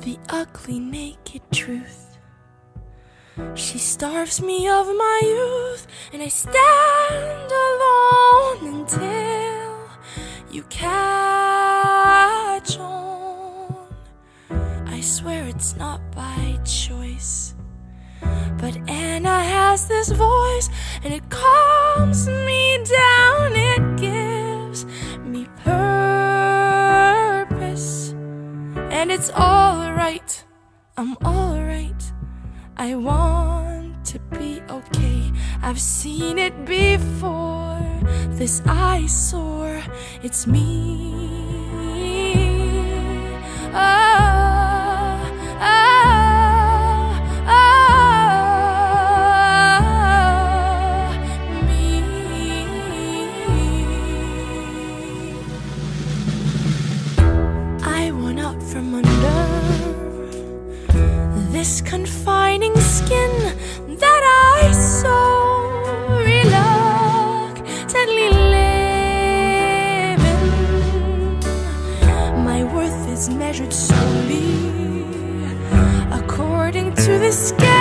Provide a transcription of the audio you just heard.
the ugly naked truth. She starves me of my youth, and I stand alone until you catch on. I swear it's not by choice, but Anna has this voice, and it calms me down. It gives me purpose, and it's alright. I'm alright. I want to be okay. I've seen it before. This eyesore, it's me. From under this confining skin that I so reluctantly live in, my worth is measured solely according to the scale